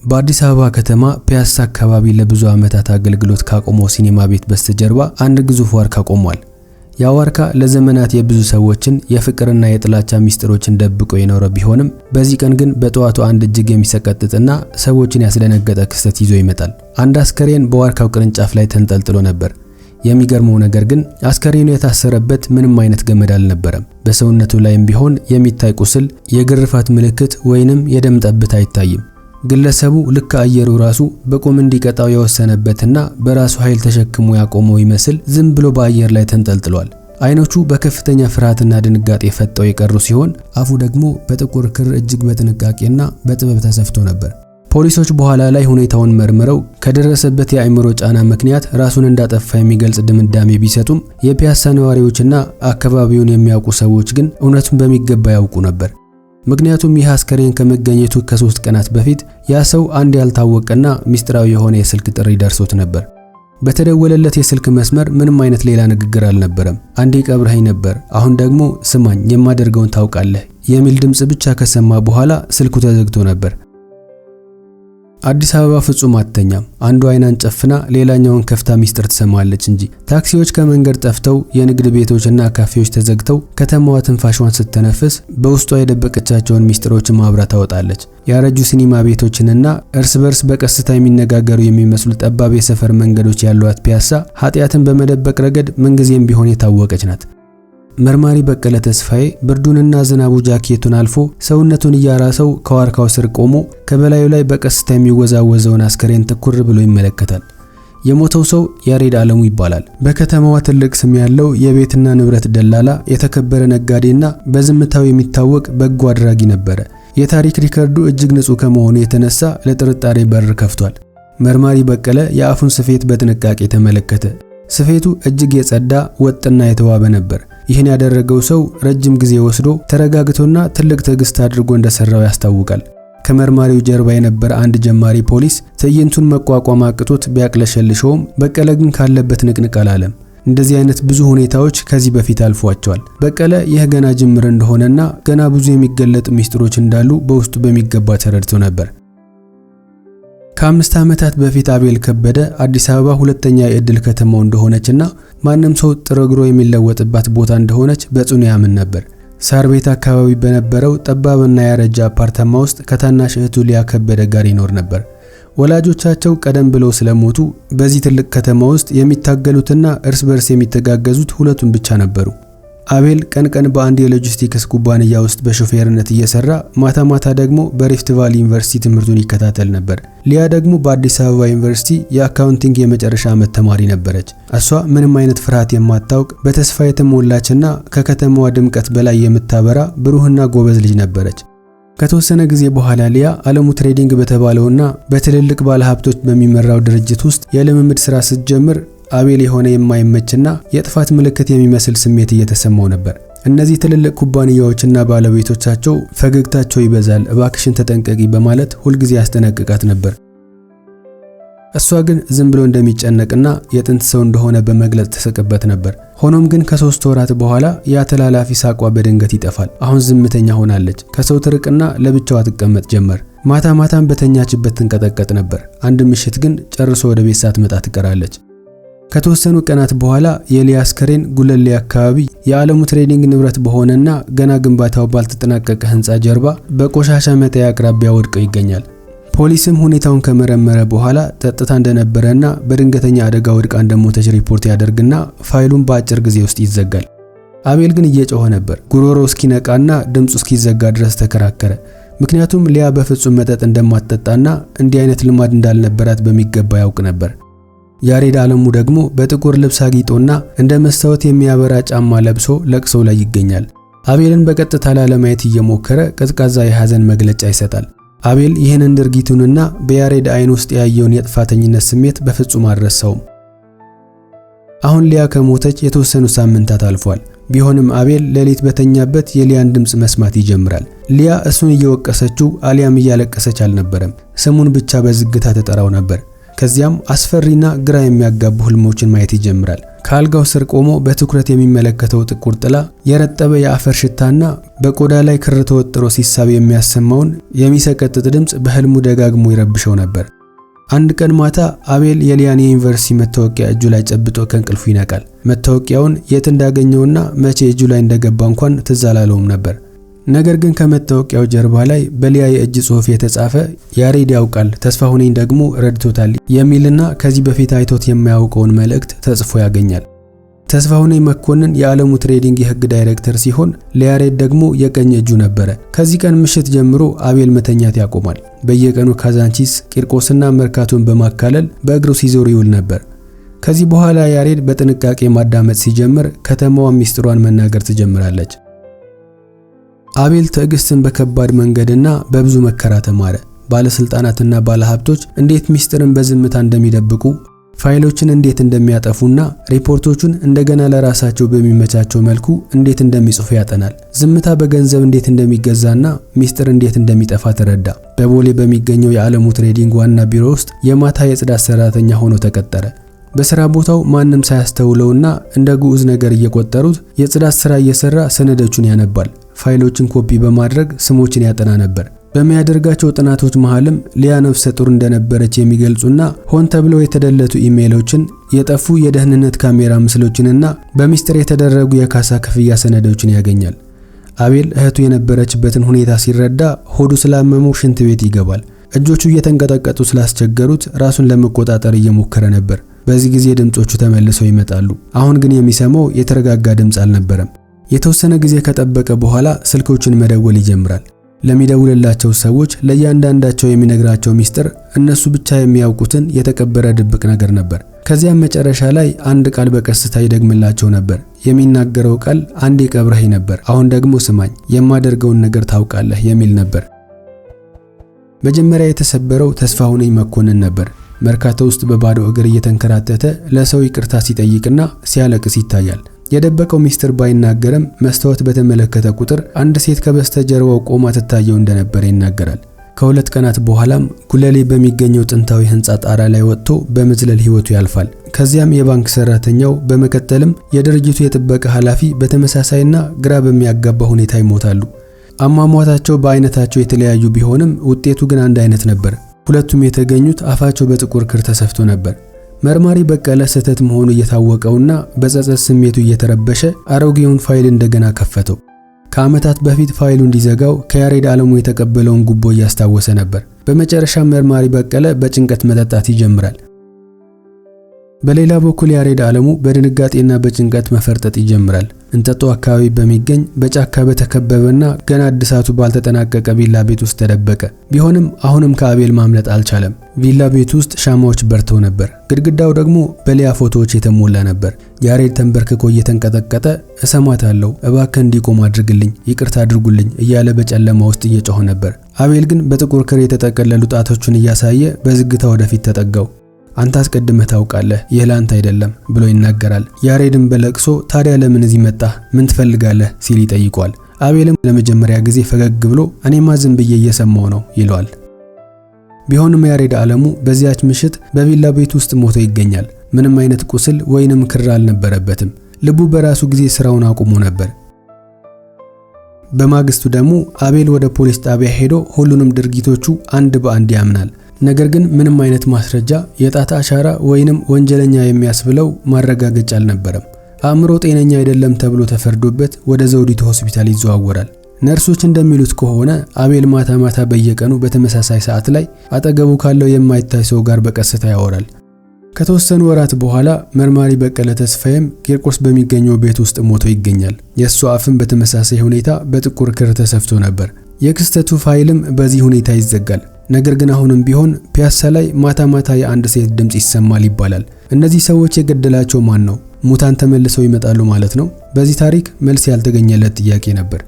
በአዲስ አበባ ከተማ ፒያሳ አካባቢ ለብዙ ዓመታት አገልግሎት ካቆመው ሲኒማ ቤት በስተጀርባ አንድ ግዙፍ ዋርካ ቆሟል። ያ ዋርካ ለዘመናት የብዙ ሰዎችን የፍቅርና የጥላቻ ሚስጥሮችን ደብቆ የኖረ ቢሆንም በዚህ ቀን ግን በጠዋቱ አንድ እጅግ የሚሰቀጥጥና ሰዎችን ያስደነገጠ ክስተት ይዞ ይመጣል። አንድ አስከሬን በዋርካው ቅርንጫፍ ላይ ተንጠልጥሎ ነበር። የሚገርመው ነገር ግን አስከሬኑ የታሰረበት ምንም አይነት ገመድ አልነበረም። በሰውነቱ ላይም ቢሆን የሚታይ ቁስል፣ የግርፋት ምልክት ወይንም የደም ጠብታ አይታይም። ግለሰቡ ልክ አየሩ ራሱ በቁም እንዲቀጣው የወሰነበትና በራሱ ኃይል ተሸክሞ ያቆመው ይመስል ዝም ብሎ በአየር ላይ ተንጠልጥሏል። አይኖቹ በከፍተኛ ፍርሃትና ድንጋጤ ፈጠው የቀሩ ሲሆን አፉ ደግሞ በጥቁር ክር እጅግ በጥንቃቄና በጥበብ ተሰፍቶ ነበር። ፖሊሶች በኋላ ላይ ሁኔታውን መርምረው ከደረሰበት የአእምሮ ጫና ምክንያት ራሱን እንዳጠፋ የሚገልጽ ድምዳሜ ቢሰጡም የፒያሳ ነዋሪዎችና አካባቢውን የሚያውቁ ሰዎች ግን እውነቱን በሚገባ ያውቁ ነበር። ምክንያቱም ይህ አስከሬን ከመገኘቱ ከ3 ቀናት በፊት ያ ሰው አንድ ያልታወቀና ሚስጥራዊ የሆነ የስልክ ጥሪ ደርሶት ነበር። በተደወለለት የስልክ መስመር ምንም አይነት ሌላ ንግግር አልነበረም። አንዴ ቀብረኸኝ ነበር፣ አሁን ደግሞ ስማኝ፣ የማደርገውን ታውቃለህ የሚል ድምጽ ብቻ ከሰማ በኋላ ስልኩ ተዘግቶ ነበር። አዲስ አበባ ፍጹም አትተኛም። አንዱ አይናን ጨፍና ሌላኛውን ከፍታ ሚስጥር ትሰማለች እንጂ። ታክሲዎች ከመንገድ ጠፍተው፣ የንግድ ቤቶችና ካፌዎች ተዘግተው ከተማዋ ትንፋሿን ስትተነፍስ በውስጧ የደበቀቻቸውን ሚስጥሮች ማብራ ታወጣለች። ያረጁ ሲኒማ ቤቶችንና እርስ በርስ በቀስታ የሚነጋገሩ የሚመስሉ ጠባብ የሰፈር መንገዶች ያሏት ፒያሳ ኃጢያትን በመደበቅ ረገድ ምንጊዜም ቢሆን የታወቀች ናት። መርማሪ በቀለ ተስፋዬ ብርዱንና ዝናቡ ጃኬቱን አልፎ ሰውነቱን እያራሰው ከዋርካው ስር ቆሞ ከበላዩ ላይ በቀስታ የሚወዛወዘውን አስከሬን ትኩር ብሎ ይመለከታል። የሞተው ሰው ያሬድ አለሙ ይባላል። በከተማዋ ትልቅ ስም ያለው የቤትና ንብረት ደላላ፣ የተከበረ ነጋዴና በዝምታው የሚታወቅ በጎ አድራጊ ነበረ። የታሪክ ሪከርዱ እጅግ ንጹህ ከመሆኑ የተነሳ ለጥርጣሬ በር ከፍቷል። መርማሪ በቀለ የአፉን ስፌት በጥንቃቄ ተመለከተ። ስፌቱ እጅግ የጸዳ ወጥና የተዋበ ነበር። ይህን ያደረገው ሰው ረጅም ጊዜ ወስዶ ተረጋግቶና ትልቅ ትዕግስት አድርጎ እንደሰራው ያስታውቃል። ከመርማሪው ጀርባ የነበረ አንድ ጀማሪ ፖሊስ ትዕይንቱን መቋቋም አቅቶት ቢያቅለሸልሸውም በቀለ ግን ካለበት ንቅንቅ አላለም። እንደዚህ አይነት ብዙ ሁኔታዎች ከዚህ በፊት አልፏቸዋል። በቀለ ይህ ገና ጅምር እንደሆነና ገና ብዙ የሚገለጡ ሚስጥሮች እንዳሉ በውስጡ በሚገባ ተረድቶ ነበር። ከ5 ዓመታት በፊት አቤል ከበደ አዲስ አበባ ሁለተኛ የዕድል ከተማው እንደሆነችና ማንም ሰው ጥረግሮ የሚለወጥባት ቦታ እንደሆነች በጽኑ ያምን ነበር። ሳር ቤት አካባቢ በነበረው ጠባብና ያረጀ አፓርታማ ውስጥ ከታናሽ እህቱ ሊያ ከበደ ጋር ይኖር ነበር። ወላጆቻቸው ቀደም ብለው ስለሞቱ በዚህ ትልቅ ከተማ ውስጥ የሚታገሉትና እርስ በርስ የሚተጋገዙት ሁለቱም ብቻ ነበሩ። አቤል ቀን ቀን በአንድ የሎጂስቲክስ ኩባንያ ውስጥ በሾፌርነት እየሰራ ማታ ማታ ደግሞ በሪፍት ቫሊ ዩኒቨርሲቲ ትምህርቱን ይከታተል ነበር። ሊያ ደግሞ በአዲስ አበባ ዩኒቨርሲቲ የአካውንቲንግ የመጨረሻ ዓመት ተማሪ ነበረች። እሷ ምንም አይነት ፍርሃት የማታውቅ በተስፋ የተሞላችና ከከተማዋ ድምቀት በላይ የምታበራ ብሩህና ጎበዝ ልጅ ነበረች። ከተወሰነ ጊዜ በኋላ ሊያ አለሙ ትሬዲንግ በተባለውና በትልልቅ ባለሀብቶች በሚመራው ድርጅት ውስጥ የልምምድ ስራ ስትጀምር አቤል የሆነ የማይመችና የጥፋት ምልክት የሚመስል ስሜት እየተሰማው ነበር። እነዚህ ትልልቅ ኩባንያዎችና ባለቤቶቻቸው ፈገግታቸው ይበዛል፣ እባክሽን ተጠንቀቂ በማለት ሁልጊዜ ያስጠነቅቃት ነበር። እሷ ግን ዝም ብሎ እንደሚጨነቅና የጥንት ሰው እንደሆነ በመግለጽ ተሰቀበት ነበር። ሆኖም ግን ከ3 ወራት በኋላ ያ ተላላፊ ሳቋ በድንገት ይጠፋል። አሁን ዝምተኛ ሆናለች። ከሰው ትርቅና ለብቻዋ ትቀመጥ ጀመር። ማታ ማታም በተኛችበት ትንቀጠቀጥ ነበር። አንድ ምሽት ግን ጨርሶ ወደ ቤት ሳትመጣ ትቀራለች። ከተወሰኑ ቀናት በኋላ የሊያ አስከሬን ጉለሌ አካባቢ የዓለሙ ትሬዲንግ ንብረት በሆነና ገና ግንባታው ባልተጠናቀቀ ህንጻ ጀርባ በቆሻሻ መጣያ አቅራቢያ ወድቆ ይገኛል። ፖሊስም ሁኔታውን ከመረመረ በኋላ ጠጥታ እንደነበረና በድንገተኛ አደጋ ወድቃ እንደሞተች ሪፖርት ያደርግና ፋይሉን በአጭር ጊዜ ውስጥ ይዘጋል። አቤል ግን እየጮኸ ነበር። ጉሮሮ እስኪነቃና ድምጹ እስኪዘጋ ድረስ ተከራከረ። ምክንያቱም ሊያ በፍጹም መጠጥ እንደማትጠጣና እንዲህ አይነት ልማድ እንዳልነበራት በሚገባ ያውቅ ነበር። ያሬድ አለሙ ደግሞ በጥቁር ልብስ አጊጦና እንደ መስታወት የሚያበራ ጫማ ለብሶ ለቅሶ ላይ ይገኛል። አቤልን በቀጥታ ለማየት እየሞከረ ቀዝቃዛ የሐዘን መግለጫ ይሰጣል። አቤል ይህንን ድርጊቱንና በያሬድ አይን ውስጥ ያየውን የጥፋተኝነት ስሜት በፍጹም አልረሳውም። አሁን ሊያ ከሞተች የተወሰኑ ሳምንታት አልፏል። ቢሆንም አቤል ሌሊት በተኛበት የሊያን ድምጽ መስማት ይጀምራል። ሊያ እሱን እየወቀሰችው አሊያም እያለቀሰች አልነበረም፣ ስሙን ብቻ በዝግታ ተጠራው ነበር። ከዚያም አስፈሪና ግራ የሚያጋቡ ህልሞችን ማየት ይጀምራል። ከአልጋው ስር ቆሞ በትኩረት የሚመለከተው ጥቁር ጥላ፣ የረጠበ የአፈር ሽታና በቆዳ ላይ ክር ተወጥሮ ሲሳብ የሚያሰማውን የሚሰቀጥጥ ድምጽ በህልሙ ደጋግሞ ይረብሸው ነበር። አንድ ቀን ማታ አቤል የሊያን የዩኒቨርሲቲ መታወቂያ እጁ ላይ ጨብጦ ከእንቅልፉ ይነቃል። መታወቂያውን የት እንዳገኘውና መቼ እጁ ላይ እንደገባ እንኳን ትዝ አላለውም ነበር። ነገር ግን ከመታወቂያው ጀርባ ላይ በሊያ የእጅ ጽሑፍ የተጻፈ ያሬድ ያውቃል ተስፋሁኔን ደግሞ ረድቶታል የሚልና ከዚህ በፊት አይቶት የማያውቀውን መልእክት ተጽፎ ያገኛል። ተስፋሁኔ መኮንን የዓለሙ ትሬዲንግ የህግ ዳይሬክተር ሲሆን ለያሬድ ደግሞ የቀኝ እጁ ነበር። ከዚህ ቀን ምሽት ጀምሮ አቤል መተኛት ያቆማል። በየቀኑ ካዛንቺስ፣ ቂርቆስና መርካቶን በማካለል በእግሩ ሲዞር ይውል ነበር። ከዚህ በኋላ ያሬድ በጥንቃቄ ማዳመጥ ሲጀምር ከተማዋ ሚስጥሯን መናገር ትጀምራለች። አቤል ትዕግስትን በከባድ መንገድና በብዙ መከራ ተማረ። ባለስልጣናትና ባለሀብቶች እንዴት ሚስጥርን በዝምታ እንደሚደብቁ፣ ፋይሎችን እንዴት እንደሚያጠፉና ሪፖርቶቹን እንደገና ለራሳቸው በሚመቻቸው መልኩ እንዴት እንደሚጽፉ ያጠናል። ዝምታ በገንዘብ እንዴት እንደሚገዛና ሚስጥር እንዴት እንደሚጠፋ ተረዳ። በቦሌ በሚገኘው የዓለሙ ትሬዲንግ ዋና ቢሮ ውስጥ የማታ የጽዳት ሰራተኛ ሆኖ ተቀጠረ። በስራ ቦታው ማንም ሳያስተውለውና እንደ ግዑዝ ነገር እየቆጠሩት የጽዳት ስራ እየሰራ ሰነዶቹን ያነባል። ፋይሎችን ኮፒ በማድረግ ስሞችን ያጠና ነበር። በሚያደርጋቸው ጥናቶች መሃልም ሊያ ነፍሰ ጡር እንደነበረች የሚገልጹና ሆን ተብለው የተደለቱ ኢሜይሎችን፣ የጠፉ የደህንነት ካሜራ ምስሎችንና በሚስጥር የተደረጉ የካሳ ክፍያ ሰነዶችን ያገኛል። አቤል እህቱ የነበረችበትን ሁኔታ ሲረዳ ሆዱ ስላመመው ሽንት ቤት ይገባል። እጆቹ እየተንቀጠቀጡ ስላስቸገሩት ራሱን ለመቆጣጠር እየሞከረ ነበር። በዚህ ጊዜ ድምጾቹ ተመልሰው ይመጣሉ። አሁን ግን የሚሰማው የተረጋጋ ድምጽ አልነበረም። የተወሰነ ጊዜ ከጠበቀ በኋላ ስልኮችን መደወል ይጀምራል። ለሚደውልላቸው ሰዎች ለእያንዳንዳቸው የሚነግራቸው ሚስጥር እነሱ ብቻ የሚያውቁትን የተቀበረ ድብቅ ነገር ነበር። ከዚያም መጨረሻ ላይ አንድ ቃል በቀስታ ይደግምላቸው ነበር። የሚናገረው ቃል አንዴ ቀብረኸኝ ነበር፣ አሁን ደግሞ ስማኝ፣ የማደርገውን ነገር ታውቃለህ የሚል ነበር። መጀመሪያ የተሰበረው ተስፋሁኔን መኮንን ነበር። መርካቶ ውስጥ በባዶ እግር እየተንከራተተ ለሰው ይቅርታ ሲጠይቅና ሲያለቅስ ይታያል። የደበቀው ሚስጥር ባይናገርም መስታወት በተመለከተ ቁጥር አንድ ሴት ከበስተጀርባው ቆማ ትታየው እንደነበር ይናገራል። ከሁለት ቀናት በኋላም ጉለሌ በሚገኘው ጥንታዊ ህንጻ ጣራ ላይ ወጥቶ በመዝለል ህይወቱ ያልፋል። ከዚያም የባንክ ሰራተኛው በመቀጠልም የድርጅቱ የጥበቃ ኃላፊ በተመሳሳይና ግራ በሚያጋባ ሁኔታ ይሞታሉ። አሟሟታቸው በአይነታቸው የተለያዩ ቢሆንም ውጤቱ ግን አንድ አይነት ነበር። ሁለቱም የተገኙት አፋቸው በጥቁር ክር ተሰፍቶ ነበር። መርማሪ በቀለ ስህተት መሆኑ እየታወቀውና በጸጸት ስሜቱ እየተረበሸ አሮጌውን ፋይል እንደገና ከፈተው። ከዓመታት በፊት ፋይሉ እንዲዘጋው ከያሬድ ዓለሙ የተቀበለውን ጉቦ እያስታወሰ ነበር። በመጨረሻ መርማሪ በቀለ በጭንቀት መጠጣት ይጀምራል። በሌላ በኩል ያሬድ ዓለሙ በድንጋጤና በጭንቀት መፈርጠጥ ይጀምራል። እንጠጦ አካባቢ በሚገኝ በጫካ በተከበበና ገና እድሳቱ ባልተጠናቀቀ ቪላ ቤት ውስጥ ተደበቀ። ቢሆንም አሁንም ከአቤል ማምለጥ አልቻለም። ቪላ ቤት ውስጥ ሻማዎች በርተው ነበር። ግድግዳው ደግሞ በሊያ ፎቶዎች የተሞላ ነበር። ያሬድ ተንበርክኮ እየተንቀጠቀጠ እሰማታለሁ፣ እባክህ እንዲቆም አድርግልኝ፣ ይቅርታ አድርጉልኝ እያለ በጨለማ ውስጥ እየጮኸ ነበር። አቤል ግን በጥቁር ክር የተጠቀለሉ ጣቶቹን እያሳየ በዝግታ ወደፊት ተጠጋው። አንተ አስቀድመህ ታውቃለህ፣ ይህ ላንተ አይደለም ብሎ ይናገራል። ያሬድም በለቅሶ ታዲያ ለምን እዚህ መጣህ? ምን ትፈልጋለህ? ሲል ይጠይቀዋል። አቤልም ለመጀመሪያ ጊዜ ፈገግ ብሎ እኔማ ዝም ብዬ እየሰማው ነው ይለዋል። ቢሆንም ያሬድ ዓለሙ በዚያች ምሽት በቪላ ቤት ውስጥ ሞቶ ይገኛል። ምንም አይነት ቁስል ወይንም ክር አልነበረበትም። ልቡ በራሱ ጊዜ ስራውን አቁሞ ነበር። በማግስቱ ደግሞ አቤል ወደ ፖሊስ ጣቢያ ሄዶ ሁሉንም ድርጊቶቹ አንድ በአንድ ያምናል። ነገር ግን ምንም አይነት ማስረጃ፣ የጣት አሻራ ወይንም ወንጀለኛ የሚያስብለው ማረጋገጫ አልነበረም። አእምሮ ጤነኛ አይደለም ተብሎ ተፈርዶበት ወደ ዘውዲቱ ሆስፒታል ይዘዋወራል። ነርሶች እንደሚሉት ከሆነ አቤል ማታ ማታ በየቀኑ በተመሳሳይ ሰዓት ላይ አጠገቡ ካለው የማይታይ ሰው ጋር በቀስታ ያወራል። ከተወሰኑ ወራት በኋላ መርማሪ በቀለ ተስፋዬም ቂርቆስ በሚገኘው ቤት ውስጥ ሞቶ ይገኛል። የሱ አፍም በተመሳሳይ ሁኔታ በጥቁር ክር ተሰፍቶ ነበር። የክስተቱ ፋይልም በዚህ ሁኔታ ይዘጋል። ነገር ግን አሁንም ቢሆን ፒያሳ ላይ ማታ ማታ የአንድ ሴት ድምጽ ይሰማል ይባላል። እነዚህ ሰዎች የገደላቸው ማን ነው? ሙታን ተመልሰው ይመጣሉ ማለት ነው? በዚህ ታሪክ መልስ ያልተገኘለት ጥያቄ ነበር።